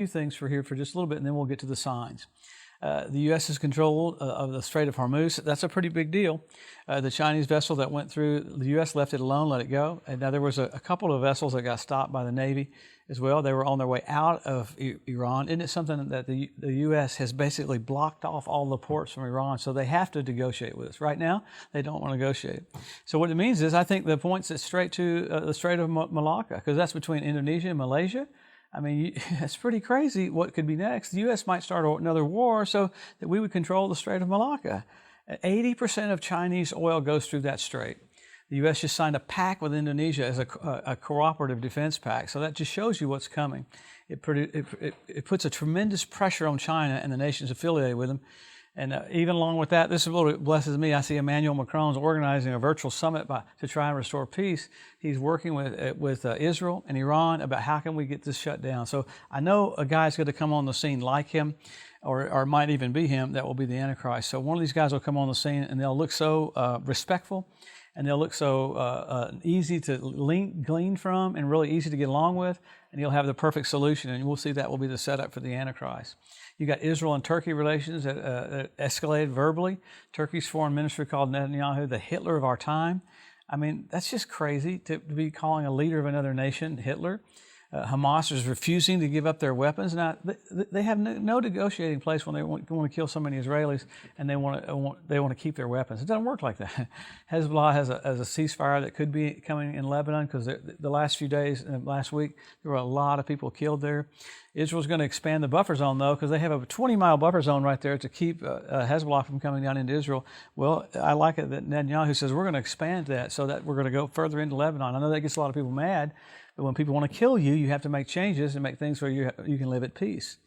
few things for here for just a little bit, and then we'll get to the signs. The U.S. is control of the Strait of Hormuz. That's a pretty big deal. The Chinese vessel that went through, the U.S. left it alone, let it go. And now there was a couple of vessels that got stopped by the Navy as well. They were on their way out of Iran. Isn't it something that the U.S. has basically blocked off all the ports from Iran, so they have to negotiate with us. Right now, they don't want to negotiate. So what it means is I think the points it straight to the Strait of Malacca, because that's between Indonesia and Malaysia. I mean, it's pretty crazy what could be next. The U.S. might start another war so that we would control the Strait of Malacca. 80% of Chinese oil goes through that strait. The U.S. just signed a pact with Indonesia as a cooperative defense pact. So that just shows you what's coming. It puts a tremendous pressure on China and the nations affiliated with them. And even along with that, this is what blesses me. I see Emmanuel Macron's organizing a virtual summit to try and restore peace. He's working with Israel and Iran about how can we get this shut down. So I know a guy's going to come on the scene like him, or might even be him, that will be the Antichrist. So one of these guys will come on the scene and they'll look so respectful, and they'll look so easy to glean from and really easy to get along with, and he'll have the perfect solution, and we'll see that will be the setup for the Antichrist. You got Israel and Turkey relations that escalated verbally. Turkey's foreign minister called Netanyahu the Hitler of our time. I mean, that's just crazy to be calling a leader of another nation Hitler. Hamas is refusing to give up their weapons. Now, they have no negotiating place when they want to kill so many Israelis, and they want to keep their weapons. It doesn't work like that. Hezbollah has a ceasefire that could be coming in Lebanon, because the last few days, last week, there were a lot of people killed there. Israel's going to expand the buffer zone, though, because they have a 20-mile buffer zone right there to keep Hezbollah from coming down into Israel. Well, I like it that Netanyahu says we're going to expand that so that we're going to go further into Lebanon. I know that gets a lot of people mad, but when people want to kill you, you have to make changes and make things where you can live at peace.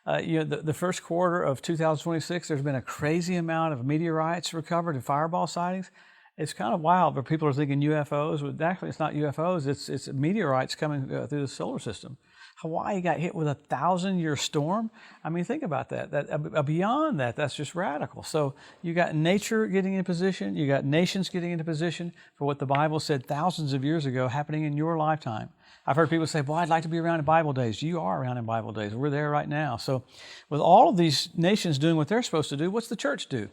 The first quarter of 2026, there's been a crazy amount of meteorites recovered and fireball sightings. It's kind of wild, but people are thinking UFOs. But actually, it's not UFOs. It's meteorites coming through the solar system. Hawaii got hit with a 1,000-year storm. I mean, think about that. Beyond that, that's just radical. So you got nature getting in position. You got nations getting into position for what the Bible said thousands of years ago happening in your lifetime. I've heard people say, "Boy, I'd like to be around in Bible days." You are around in Bible days. We're there right now. So with all of these nations doing what they're supposed to do, what's the church do?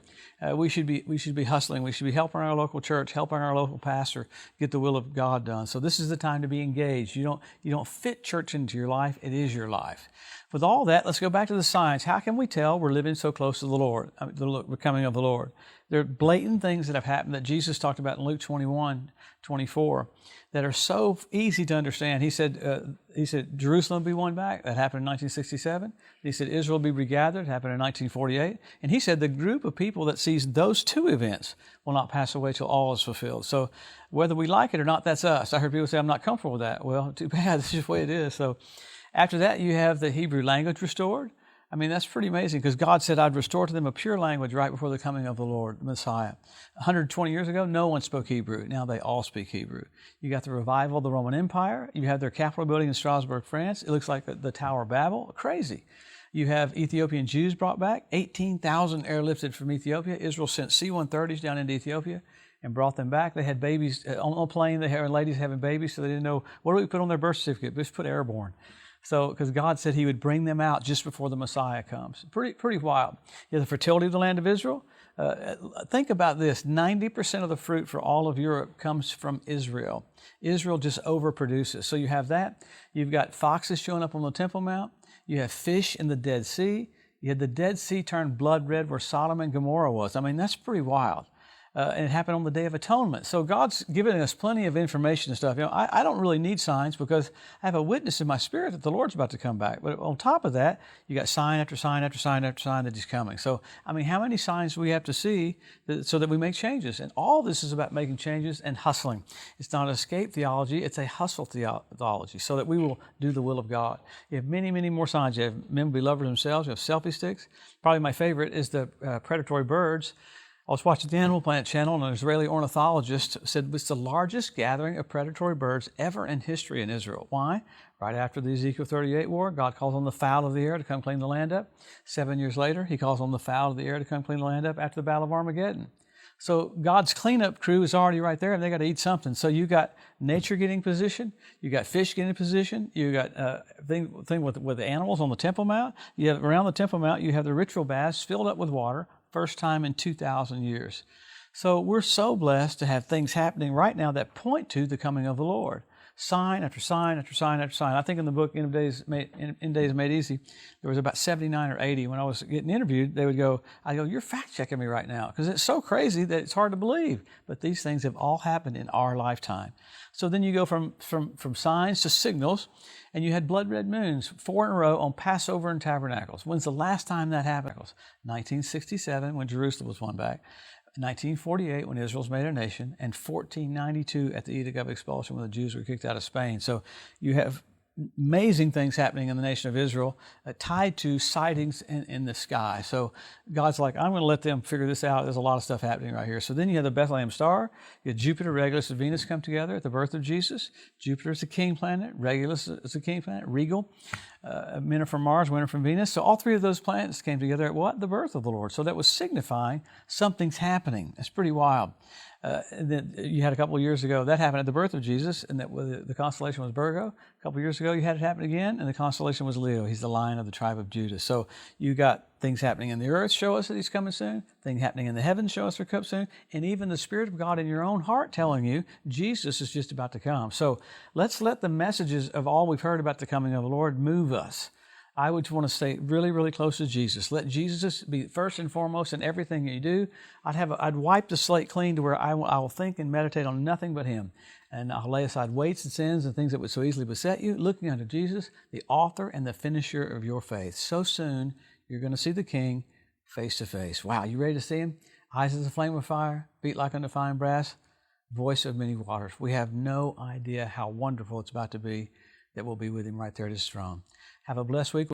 We should be hustling. We should be helping our local church, helping our local pastor get the will of God done. So this is the time to be engaged. You don't fit church into your life. It is your life. With all that, let's go back to the signs. How can we tell we're living so close to the Lord, the coming of the Lord? There are blatant things that have happened that Jesus talked about in Luke 21:24 that are so easy to understand. He said Jerusalem will be won back. That happened in 1967. He said Israel will be regathered. It happened in 1948. And he said the group of people that sees those two events will not pass away till all is fulfilled. So whether we like it or not, that's us. I heard people say, "I'm not comfortable with that." Well, too bad. This is the way it is. So after that, you have the Hebrew language restored. I mean, that's pretty amazing, because God said, "I'd restore to them a pure language right before the coming of the Lord, the Messiah." 120 years ago, no one spoke Hebrew. Now they all speak Hebrew. You got the revival of the Roman Empire. You have their Capitol building in Strasbourg, France. It looks like the Tower of Babel. Crazy. You have Ethiopian Jews brought back. 18,000 airlifted from Ethiopia. Israel sent C-130s down into Ethiopia and brought them back. They had babies on a plane. They had ladies having babies, so they didn't know, what do we put on their birth certificate? Just put airborne. So, because God said He would bring them out just before the Messiah comes. Pretty wild. You have the fertility of the land of Israel. Think about this. 90% of the fruit for all of Europe comes from Israel. Israel just overproduces. So you have that. You've got foxes showing up on the Temple Mount. You have fish in the Dead Sea. You had the Dead Sea turn blood red where Sodom and Gomorrah was. I mean, that's pretty wild. And it happened on the Day of Atonement. So God's giving us plenty of information and stuff. I don't really need signs, because I have a witness in my spirit that the Lord's about to come back. But on top of that, you got sign after sign after sign after sign that He's coming. So, I mean, how many signs do we have to see so that we make changes? And all this is about making changes and hustling. It's not escape theology. It's a hustle theology, so that we will do the will of God. You have many, many more signs. You have men will be lovers themselves. You have selfie sticks. Probably my favorite is the predatory birds. I was watching the Animal Planet channel, and an Israeli ornithologist said it's the largest gathering of predatory birds ever in history in Israel. Why? Right after the Ezekiel 38 war, God calls on the fowl of the air to come clean the land up. 7 years later, He calls on the fowl of the air to come clean the land up after the Battle of Armageddon. So God's cleanup crew is already right there, and they got to eat something. So you got nature getting position, you got fish getting position, you got thing with the animals on the Temple Mount. You have around the Temple Mount, you have the ritual baths filled up with water, first time in 2,000 years. So we're so blessed to have things happening right now that point to the coming of the Lord. Sign after sign after sign after sign. I think in the book, End Days Made Easy, there was about 79 or 80. When I was getting interviewed, they would go, you're fact checking me right now, because it's so crazy that it's hard to believe. But these things have all happened in our lifetime. So then you go from signs to signals, and you had blood red moons, 4 in a row on Passover and Tabernacles. When's the last time that happened? 1967, when Jerusalem was won back. 1948, when Israel was made a nation, and 1492 at the Edict of Expulsion, when the Jews were kicked out of Spain. So you have amazing things happening in the nation of Israel tied to sightings in the sky. So God's like, I'm going to let them figure this out. There's a lot of stuff happening right here. So then you have the Bethlehem star. You have Jupiter, Regulus, and Venus come together at the birth of Jesus. Jupiter is the king planet. Regulus is the king planet, regal. Men are from Mars, women are from Venus. So all three of those planets came together at what? The birth of the Lord. So that was signifying something's happening. That's pretty wild. And then you had a couple of years ago, that happened at the birth of Jesus, and that the constellation was Virgo. A couple of years ago, you had it happen again, and the constellation was Leo. He's the Lion of the tribe of Judah. So you got things happening in the earth show us that he's coming soon, things happening in the heavens show us they're coming soon, and even the Spirit of God in your own heart telling you Jesus is just about to come. So let's let the messages of all we've heard about the coming of the Lord move us. I would want to stay really, really close to Jesus. Let Jesus be first and foremost in everything you do. I'd wipe the slate clean to where I will think and meditate on nothing but Him. And I'll lay aside weights and sins and things that would so easily beset you, looking unto Jesus, the author and the finisher of your faith. So soon, you're going to see the King face to face. Wow, you ready to see Him? Eyes as a flame of fire, feet like unto fine brass, voice of many waters. We have no idea how wonderful it's about to be that we'll be with Him right there at His throne. Have a blessed week.